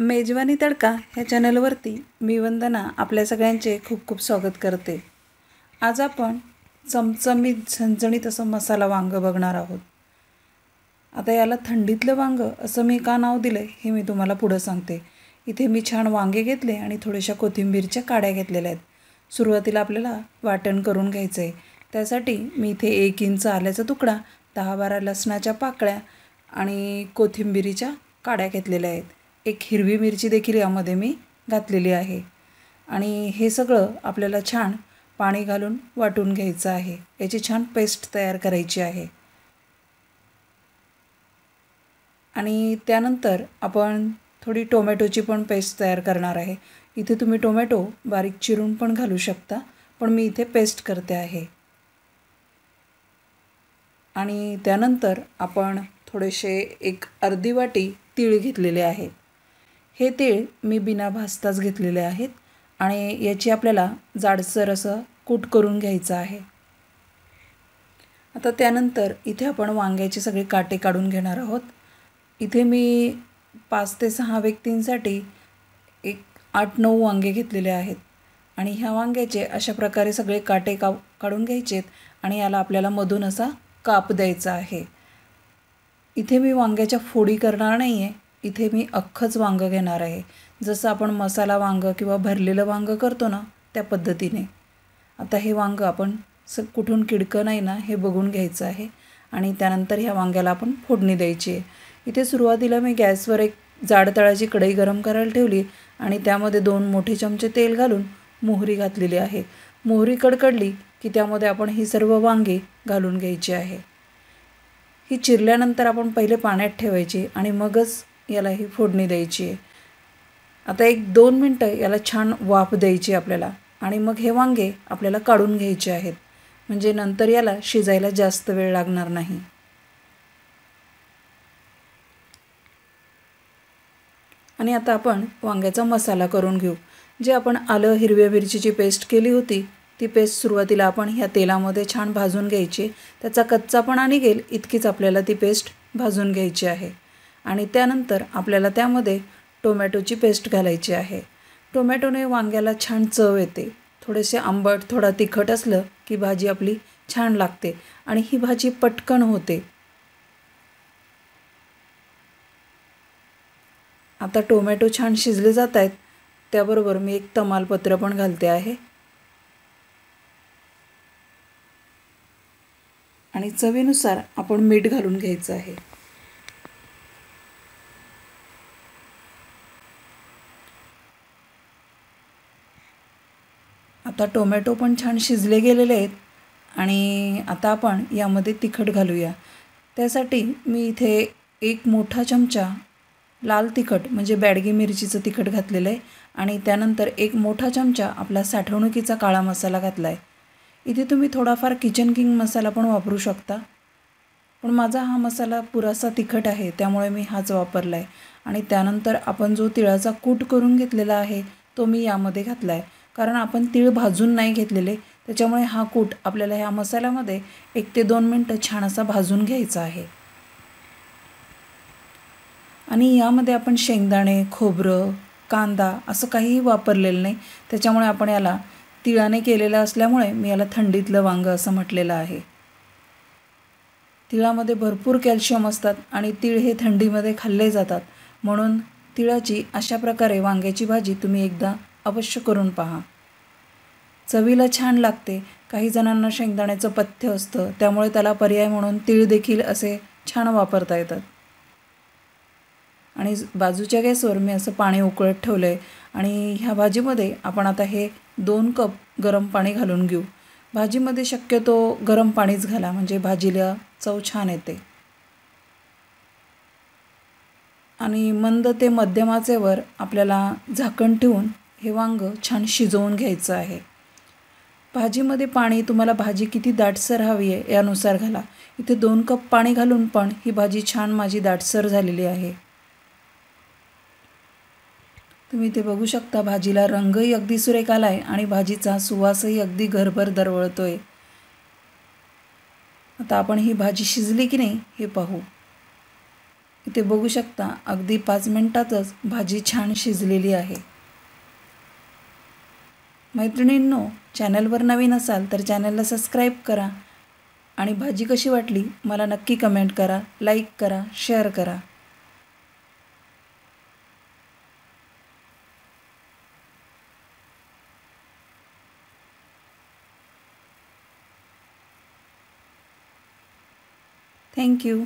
मेजवानी तडका ह्या चॅनलवरती मी वंदना आपल्या सगळ्यांचे खूप खूप स्वागत करते। आज आपण चमचमीत झणझणीत असं मसाला वांग बघणार आहोत। आता याला थंडीतलं वांग असं मी का नाव दिले हे मी तुम्हाला पुढे सांगते। इथे मी छान वांगे घेतले आणि थोड्याशा कोथिंबीरच्या काड्या घेतलेल्या आहेत। सुरुवातीला आपल्याला वाटण करून घ्यायचे आहे। त्यासाठी मी इथे 1 इंच आल्याचा तुकडा, 10-12 लसणाच्या पाकळ्या आणि कोथिंबीरीच्या काड्या घेतलेल्या आहेत। एक हिरवी मिरची देखील यामध्ये मी घातलेली आहे आणि हे सगळं आपल्याला छान पाणी घालून वाटून घ्यायचं आहे। याची छान पेस्ट तयार करायची आहे आणि त्यानंतर आपण थोडी टोमॅटोची पण पेस्ट तयार करणार आहे। इथे तुम्ही टोमॅटो बारीक चिरून पण घालू शकता, पण मी इथे पेस्ट करते आहे। आणि त्यानंतर आपण थोडेसे एक अर्धी वाटी तीळ घेतलेले आहेत। हे तीळ मी बिना भाजताच घेतलेले आहेत आणि याची आपल्याला जाडसर असं कूट करून घ्यायचं आहे। आता त्यानंतर इथे आपण वांग्याचे सगळे काटे काढून घेणार आहोत। इथे मी 5 ते 6 व्यक्तींसाठी एक 8-9 वांगे घेतलेले आहेत आणि ह्या वांग्याचे अशा प्रकारे सगळे काटे काढून घ्यायचेत आणि याला आपल्याला मधून असा काप द्यायचा आहे। इथे मी वांग्याच्या फोडी करणार नाही आहे, इथे मी अख्खंच वांगं घेणार आहे। जसं आपण मसाला वांगं किंवा भरलेलं वांगं करतो ना, त्या पद्धतीने। आता हे वांगं आपण कुठून किडकं नाही ना हे बघून घ्यायचं आहे आणि त्यानंतर ह्या वांग्याला आपण फोडणी द्यायची आहे। इथे सुरुवातीला मी गॅसवर एक जाड तळाची कढई गरम करायला ठेवली आणि त्यामध्ये 2 मोठे चमचे तेल घालून मोहरी घातलेली आहे। मोहरी कडकडली की त्यामध्ये आपण ही सर्व वांगी घालून घ्यायची आहे। ही चिरल्यानंतर आपण पहिले पाण्यात ठेवायची आणि मगच याला ही फोडणी द्यायची आहे। आता 1-2 मिनटं याला छान वाफ द्यायची आपल्याला आणि मग हे वांगे आपल्याला काढून घ्यायचे आहेत, म्हणजे नंतर याला शिजायला जास्त वेळ लागणार नाही। आणि आता आपण वांग्याचा मसाला करून घेऊ। जे आपण आलं हिरव्या मिरचीची पेस्ट केली होती ती पेस्ट सुरुवातीला आपण ह्या तेलामध्ये छान भाजून घ्यायची। त्याचा कच्चापणा निघेल इतकीच आपल्याला ती पेस्ट भाजून घ्यायची आहे आणि त्यानंतर आपल्याला त्यामध्ये टोमॅटोची पेस्ट घालायची आहे। टोमॅटोने वांग्याला छान चव येते। थोडेसे आंबट, थोडा तिखट असलं की भाजी आपली छान लागते आणि ही भाजी पटकन होते। आता टोमॅटो छान शिजले जात आहेत, त्याबरोबर मी एक तमालपत्र पण घालते आहे आणि चवीनुसार आपण मीठ घालून घ्यायचं आहे। आता टोमॅटो पण छान शिजले गेलेले आहेत आणि आता आपण यामध्ये तिखट घालूया। त्यासाठी मी इथे 1 मोठा चमचा लाल तिखट म्हणजे बॅडगी मिरचीचं तिखट घातलेलं आहे आणि त्यानंतर 1 मोठा चमचा आपला साठवणुकीचा काळा मसाला घातला आहे। इथे तुम्ही थोडाफार किचन किंग मसाला पण वापरू शकता, पण माझा हा मसाला पुरासा तिखट आहे त्यामुळे मी हाच वापरला आहे। आणि त्यानंतर आपण जो तिळाचा कूट करून घेतलेला आहे तो मी यामध्ये घातला आहे, कारण आपण तीळ भाजून नाही घेतलेले, त्याच्यामुळे हा कूट आपल्याला ह्या मसाल्यामध्ये 1 ते 2 मिनटं छान असा भाजून घ्यायचा आहे। आणि यामध्ये आपण शेंगदाणे, खोबरं, कांदा असं काहीही वापरलेलं नाही, त्याच्यामुळे आपण याला तिळाने केलेलं असल्यामुळे मी याला थंडीतलं वांगं असं म्हटलेलं आहे। तिळामध्ये भरपूर कॅल्शियम असतात आणि तीळ हे थंडीमध्ये खाल्ले जातात, म्हणून तिळाची अशा प्रकारे वांग्याची भाजी तुम्ही एकदा अवश्य करून पहा। चवीला छान लागते। काही जणांना शेंगदाण्याचं पथ्य असतं त्यामुळे त्याला पर्याय म्हणून तीळ देखील असे छान वापरता येतात। आणि बाजूच्या गॅसवर मी असं पाणी उकळत ठेवलं आहे आणि ह्या भाजीमध्ये आपण आता हे 2 कप गरम पाणी घालून घेऊ। भाजीमध्ये शक्यतो गरम पाणीच घाला, म्हणजे भाजीला चव छान येते। आणि मंद ते मध्यम आचेवर आपल्याला झाकण ठेवून हे वांगं छान शिजवून घ्यायचं आहे। भाजीमध्ये पाणी तुम्हाला भाजी किती दाटसर हवी आहे यानुसार घाला। इथे 2 कप पाणी घालून पण ही भाजी छान माझी दाटसर झालेली आहे। तुम्ही इथे बघू शकता भाजीला रंगही अगदी सुरेख आला आहे आणि भाजीचा सुवासही अगदी घरभर दरवळतोय। आता आपण ही भाजी शिजली की नाही हे पाहू। इथे बघू शकता अगदी 5 मिनिटातच भाजी छान शिजलेली आहे. मैत्रिणींनो, चॅनलवर नवीन असाल तर चॅनलला सबस्क्राईब करा आणि भाजी कशी वाटली मला नक्की कमेंट करा, लाईक करा, शेअर करा. Thank you.